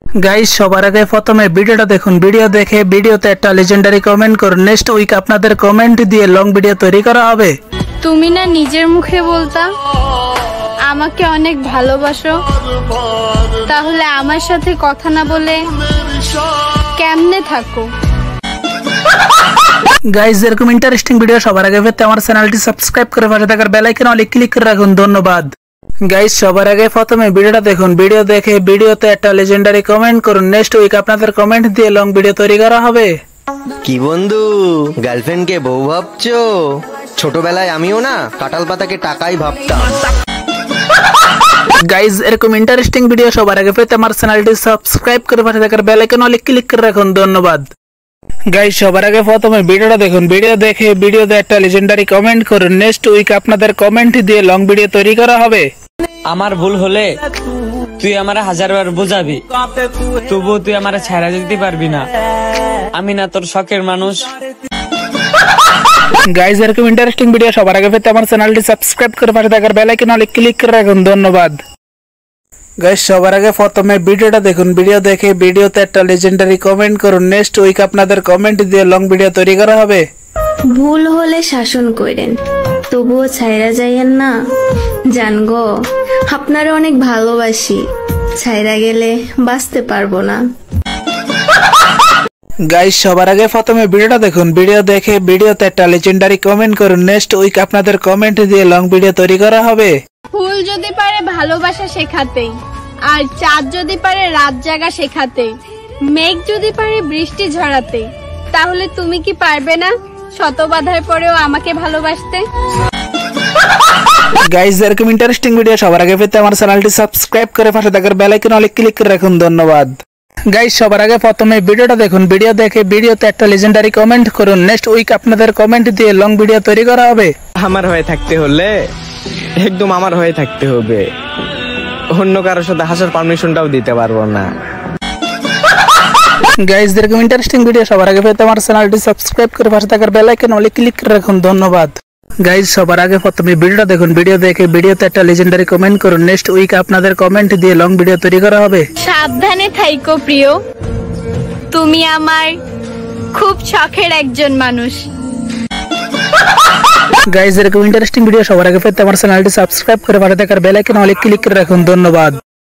Guys সবার আগে প্রথমে ভিডিওটা দেখুন, ভিডিও দেখে ভিডিওতে একটা লেজেন্ডারি কমেন্ট করুন। নেক্সট উইক আপনাদের কমেন্ট দিয়ে লং ভিডিও তৈরি করা হবে। তুমি না নিজের মুখে বলতা আমাকে অনেক ভালোবাসো, তাহলে আমার সাথে কথা না বলে কেমনে থাকো? গাইস এরকম ইন্টারেস্টিং ভিডিও সবার আগে পেতে আমার চ্যানেলটি সাবস্ক্রাইব করে পাশে থাকার বেল আইকনে অল ক্লিক করে রাখুন। ধন্যবাদ। গাইস সবার আগে প্রথমে ভিডিওটা দেখুন, ভিডিও দেখে ভিডিওতে একটা লেজেন্ডারি কমেন্ট করুন। নেক্সট উইক আপনাদের কমেন্ট দিয়ে লং ভিডিও তৈরি করা হবে। কি বন্ধু, গার্লফ্রেন্ডকে বউ ভাবছো? ছোটবেলায় আমিও না কাঁঠাল পাতাকে টাকাই ভাবতাম। গাইস এরকম ইন্টারেস্টিং ভিডিও সবার আগে পেতে আমার চ্যানেলটি সাবস্ক্রাইব করে পাশে থাকার বেল আইকনে অল ক্লিক করে রাখুন। ধন্যবাদ। গাইস সবার আগে প্রথমে ভিডিওটা দেখুন, ভিডিও দেখে ভিডিওতে একটা লেজেন্ডারি কমেন্ট করুন। নেক্সট উইক আপনাদের কমেন্ট দিয়ে লং ভিডিও তৈরি করা হবে। আমার ভুল হলে তুই আমার 1000 বার বোঝাবি, তবুও তুই আমার ছাড়া যেতে পারবি না। আমি না তোর শখের মানুষ। গাইস এরকম ইন্টারেস্টিং ভিডিও সবার আগে পেতে আমার চ্যানেলটি সাবস্ক্রাইব করে পাশে থাকার বেল আইকনে অল ক্লিক করে রাখুন। ধন্যবাদ। গাইস সবার আগে প্রথমে ভিডিওটা দেখুন, ভিডিও দেখে ভিডিওতে একটা লেজেন্ডারি কমেন্ট করুন। নেক্সট উইক আপনাদের কমেন্ট দিয়ে লং ভিডিও তৈরি করা হবে। ভুল হলে শাসন করেন, তবুও ছাইরা যাইয়েন না। জানগো আপনারা অনেক ভালোবাসি, ছাইরা গেলে বাঁচতে পারবো না। গাইস সবার আগে প্রথমে ভিডিওটা দেখুন, ভিডিও দেখে ভিডিওতে একটা লেজেন্ডারি কমেন্ট করুন। নেক্সট উইক আপনাদের কমেন্ট দিয়ে লং ভিডিও তৈরি করা হবে। ফুল যদি পারে ভালোবাসা শেখাতে, আর চাঁদ যদি পারে রাত জাগা শেখাতে, মেঘ যদি পারে বৃষ্টি ঝরাতে, তাহলে তুমি কি পারবে না শত বাধার পরেও আমাকে ভালোবাসতে? গাইস এরকম ইন্টারেস্টিং ভিডিও সবার আগে পেতে আমার চ্যানেলটি সাবস্ক্রাইব করে পাশে থাকার বেল আইকনে অল ক্লিক করে রাখুন। ধন্যবাদ। গাইস সবার আগে প্রথমে ভিডিওটা দেখুন, ভিডিও দেখে ভিডিওতে একটা লেজেন্ডারি কমেন্ট করুন। নেক্সট উইক আপনাদের কমেন্ট দিয়ে লং ভিডিও তৈরি করা হবে। আমার হয়ে থাকতে হলে একদম আমার হয়ে থাকতে হবে, অন্য কারোর সাথে হাসার পারমিশনটাও দিতে পারবো না। গাইস এরকম ইন্টারেস্টিং ভিডিও সবার আগে পেতে আমার চ্যানেলটি সাবস্ক্রাইব করে পাশে থাকার বেল আইকনে অল ক্লিক করে রাখুন। ধন্যবাদ। গাইস সবার আগে প্রথমে ভিডিওটা দেখুন, ভিডিও দেখে ভিডিওতে একটা লেজেন্ডারি কমেন্ট করুন। নেক্সট উইক আপনাদের কমেন্ট দিয়ে লং ভিডিও তৈরি করা হবে। সাবধানে থাইকো প্রিয়, তুমি আমার খুব শখের একজন মানুষ। গাইস এরকম ইন্টারেস্টিং ভিডিও সবার আগে পেতে আমার চ্যানেলটি সাবস্ক্রাইব করে পাশে থাকার বেল আইকনে অল ক্লিক করে রাখুন। ধন্যবাদ।